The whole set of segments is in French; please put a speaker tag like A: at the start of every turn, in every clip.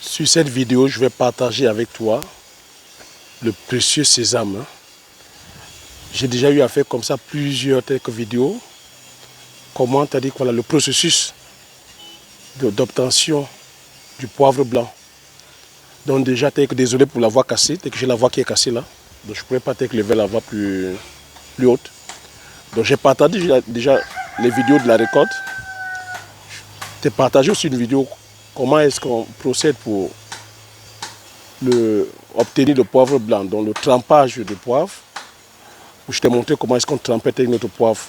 A: Sur cette vidéo, je vais partager avec toi le précieux sésame. J'ai déjà eu à faire comme ça plusieurs vidéos. Comment, c'est-à-dire voilà, le processus d'obtention du poivre blanc. Donc déjà, désolé pour la voix cassée, que j'ai la voix qui est cassée là. Donc je ne pourrais pas lever la voix plus haute. Donc j'ai partagé déjà les vidéos de la récolte. J'ai partagé aussi une vidéo comment est-ce qu'on procède pour obtenir le poivre blanc, donc le trempage de poivre. Où je t'ai montré comment est-ce qu'on trempait notre poivre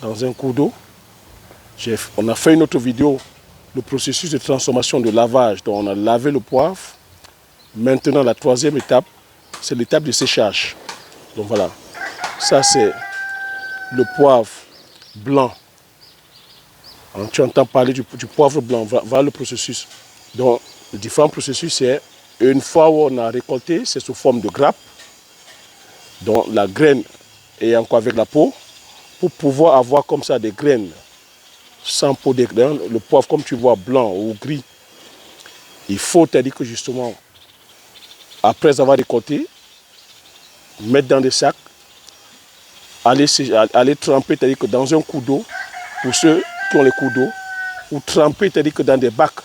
A: dans un coup d'eau. On a fait une autre vidéo, le processus de transformation de lavage. Donc on a lavé le poivre. Maintenant la troisième étape, c'est l'étape de séchage. Donc voilà, ça c'est le poivre blanc. Tu entends parler du poivre blanc, voilà le processus. Donc le différent processus, c'est une fois où on a récolté, c'est sous forme de grappe. Donc la graine est encore avec la peau. Pour pouvoir avoir comme ça des graines sans peau de graines, le poivre comme tu vois blanc ou gris, il faut dire que justement, après avoir récolté, mettre dans des sacs, aller tremper que dans un coup d'eau, pour ceux qui ont les coups d'eau, ou tremper que dans des bacs,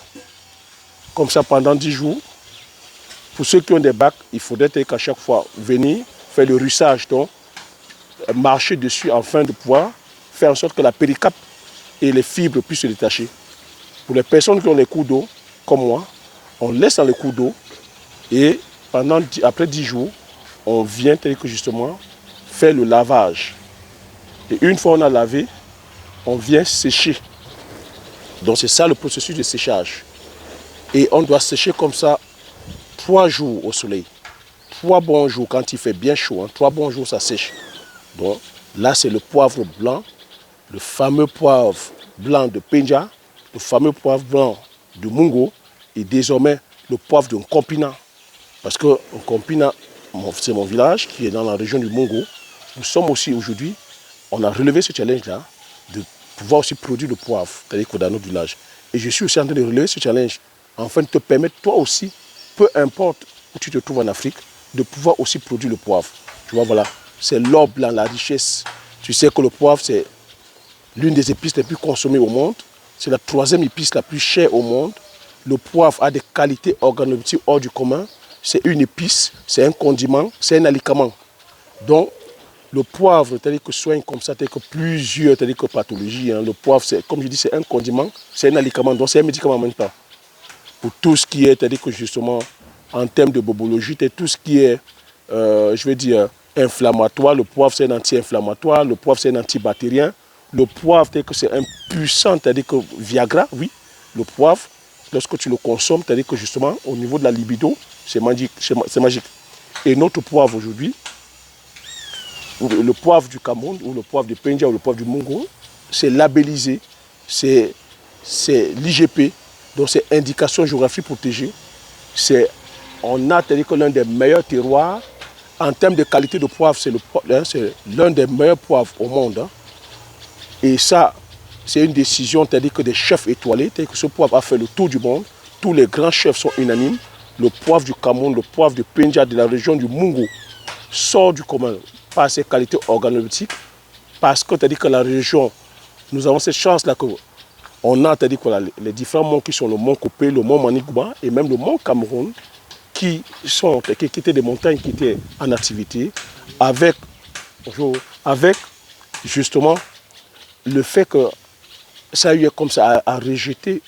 A: comme ça pendant 10 jours. Pour ceux qui ont des bacs, il faudrait qu'à chaque fois venir faire le ruissage, donc marcher dessus afin de pouvoir faire en sorte que la péricarpe et les fibres puissent se détacher. Pour les personnes qui ont les coups d'eau, comme moi, on laisse dans les coups d'eau et après 10 jours, on vient justement faire le lavage. Et une fois on a lavé, on vient sécher. Donc c'est ça le processus de séchage. Et on doit sécher comme ça 3 jours au soleil. 3 bons jours quand il fait bien chaud. 3 bons jours ça sèche. Donc là c'est le poivre blanc, le fameux poivre blanc de Penja, le fameux poivre blanc de Mungo et désormais le poivre de Nkompina. Parce que Nkompina, c'est mon village qui est dans la région du Mungo. Nous sommes aussi aujourd'hui, on a relevé ce challenge-là de pouvoir aussi produire le poivre, c'est-à-dire que dans notre village. Et je suis aussi en train de relever ce challenge afin de te permettre toi aussi, peu importe où tu te trouves en Afrique, de pouvoir aussi produire le poivre. Tu vois, voilà, c'est l'or blanc, la richesse. Tu sais que le poivre, c'est l'une des épices les plus consommées au monde. C'est la 3e épice la plus chère au monde. Le poivre a des qualités organoleptiques hors du commun. C'est une épice, c'est un condiment, c'est un alicament. Donc, le poivre, c'est-à-dire que soigne comme ça, c'est-à-dire que plusieurs pathologies. Le poivre, comme je dis, c'est un condiment, c'est un alicament, donc c'est un médicament en même temps. Pour tout ce qui est, c'est-à-dire que justement, en termes de bobologie, tout ce qui est, je vais dire, inflammatoire, le poivre c'est un anti-inflammatoire, le poivre c'est un antibactérien. Le poivre, c'est un puissant, c'est-à-dire que Viagra, oui, le poivre, lorsque tu le consommes, c'est-à-dire que justement, au niveau de la libido, c'est magique, c'est magique. Et notre poivre aujourd'hui, le poivre du Cameroun, ou le poivre du Penja, ou le poivre du Mungo, c'est labellisé, c'est l'IGP, donc c'est indication géographique protégée. On a, c'est-à-dire que l'un des meilleurs terroirs, en termes de qualité de poivre, c'est l'un des meilleurs poivres au monde. Et ça, c'est une décision, c'est-à-dire que des chefs étoilés, c'est-à-dire que ce poivre a fait le tour du monde. Tous les grands chefs sont unanimes. Le poivre du Cameroun, le poivre de Penja, de la région du Mungo, sort du commun par ses qualités organoleptiques. Parce que, c'est-à-dire que la région, nous avons cette chance-là qu'on a, c'est-à-dire que les différents monts qui sont le mont Kopé, le mont Manigouba et même le mont Cameroun, qui étaient des montagnes qui étaient en activité, avec justement le fait que ça a eu comme ça à rejeter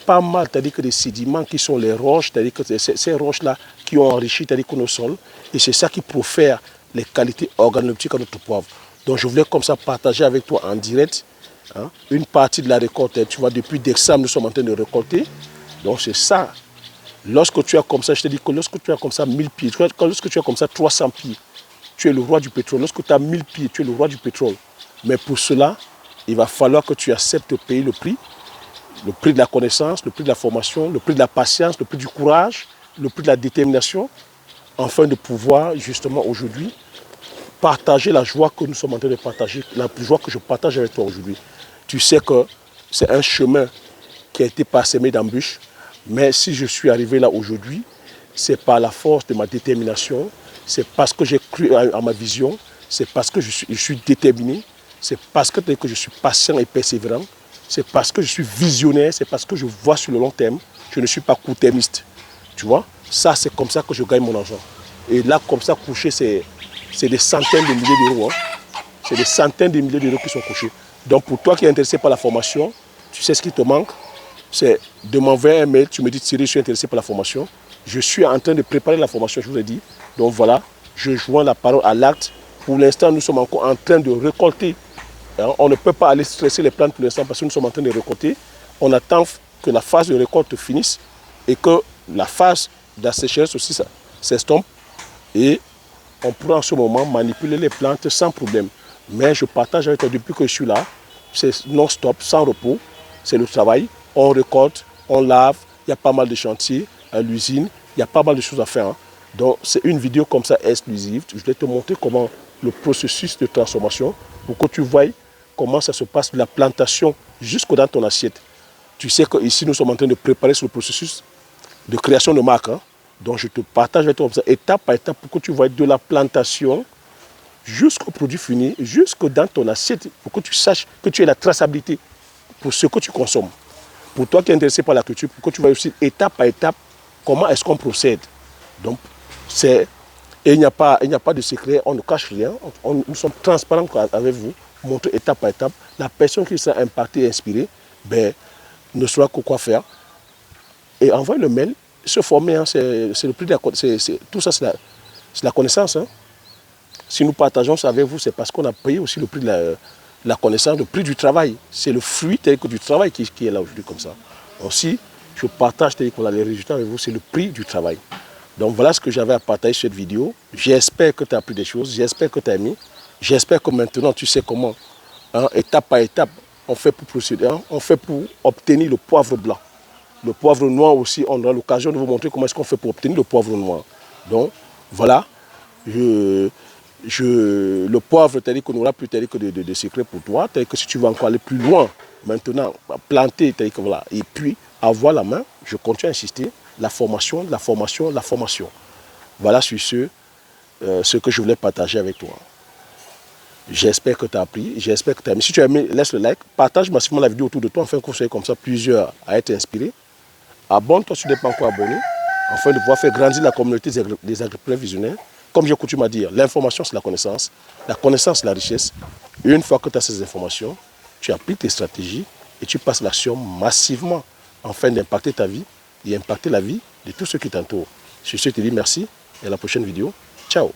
A: pas mal, c'est-à-dire que des sédiments qui sont les roches, c'est-à-dire que ces roches-là qui ont enrichi, c'est-à-dire que nos sols, et c'est ça qui profère les qualités organoleptiques à notre poivre. Donc je voulais comme ça partager avec toi en direct une partie de la récolte. Tu vois, depuis décembre, nous sommes en train de récolter. Donc c'est ça. Lorsque tu as comme ça, je te dis que lorsque tu as comme ça 1000 pieds, lorsque tu as comme ça 300 pieds, tu es le roi du pétrole. Lorsque tu as 1000 pieds, tu es le roi du pétrole. Mais pour cela, il va falloir que tu acceptes de payer le prix de la connaissance, le prix de la formation, le prix de la patience, le prix du courage, le prix de la détermination, afin de pouvoir justement aujourd'hui partager la joie que nous sommes en train de partager, la joie que je partage avec toi aujourd'hui. Tu sais que c'est un chemin qui a été parsemé d'embûches, Mais si je suis arrivé là aujourd'hui, c'est par la force de ma détermination, c'est parce que j'ai cru à ma vision, c'est parce que je suis déterminé, c'est parce que je suis patient et persévérant, c'est parce que je suis visionnaire, c'est parce que je vois sur le long terme, je ne suis pas court-termiste. Tu vois, ça c'est comme ça que je gagne mon argent. Et là, comme ça, couché, c'est des centaines de milliers d'euros. Hein. C'est des centaines de milliers d'euros qui sont couchés. Donc pour toi qui es intéressé par la formation, tu sais ce qui te manque, c'est de m'envoyer un mail, tu me dis Thierry, je suis intéressé par la formation. Je suis en train de préparer la formation, je vous ai dit. Donc voilà, je joins la parole à l'acte. Pour l'instant, nous sommes encore en train de récolter. On ne peut pas aller stresser les plantes pour l'instant parce que nous sommes en train de récolter. On attend que la phase de récolte finisse et que la phase de la sécheresse aussi s'estompe. Et on pourra en ce moment manipuler les plantes sans problème. Mais je partage avec toi depuis que je suis là. C'est non-stop, sans repos. C'est le travail. On récolte, on lave. Il y a pas mal de chantiers à l'usine. Il y a pas mal de choses à faire. Hein. Donc c'est une vidéo comme ça exclusive. Je vais te montrer comment le processus de transformation pour que tu voies comment ça se passe de la plantation jusqu'au dans ton assiette. Tu sais qu'ici nous sommes en train de préparer ce processus de création de marque. Hein. Donc je te partage avec toi comme ça, étape par étape pour que tu voies de la plantation jusqu'au produit fini, jusqu'au dans ton assiette, pour que tu saches que tu aies la traçabilité pour ce que tu consommes. Pour toi qui es intéressé par la culture, pour que tu voies aussi étape par étape comment est-ce qu'on procède. Donc il n'y a pas de secret, on ne cache rien, nous sommes transparents avec vous, montrer étape par étape. La personne qui sera impactée et inspirée, ne saura que quoi faire. Et envoie le mail. Se former, hein, c'est le prix de tout ça, c'est la connaissance. Hein. Si nous partageons ça avec vous, c'est parce qu'on a payé aussi le prix de la connaissance, le prix du travail. C'est le fruit tel que du travail qui est là aujourd'hui comme ça. Aussi, je partage tel que les résultats avec vous, c'est le prix du travail. Donc voilà ce que j'avais à partager sur cette vidéo. J'espère que tu as appris des choses, j'espère que tu as aimé. J'espère que maintenant tu sais comment, hein, étape par étape, on fait pour procéder, hein, on fait pour obtenir le poivre blanc. Le poivre noir aussi, on aura l'occasion de vous montrer comment est-ce qu'on fait pour obtenir le poivre noir. Donc, voilà, le poivre, c'est-à-dire qu'on n'aura plus que de secrets pour toi, c'est-à-dire que si tu veux encore aller plus loin, maintenant, planter, c'est-à-dire que voilà, et puis avoir la main, je continue à insister, la formation, la formation, la formation. Voilà sur ce que je voulais partager avec toi. J'espère que tu as appris, j'espère que tu as aimé. Si tu as aimé, laisse le like, partage massivement la vidéo autour de toi, afin qu'on soit comme ça plusieurs à être inspirés. Abonne-toi si tu n'es pas encore abonné, afin de pouvoir faire grandir la communauté des agriculteurs visionnaires. Comme j'ai coutume à dire, l'information c'est la connaissance c'est la richesse. Et une fois que tu as ces informations, tu appliques tes stratégies et tu passes l'action massivement, afin d'impacter ta vie et impacter la vie de tous ceux qui t'entourent. Sur ce, je te dis merci et à la prochaine vidéo. Ciao.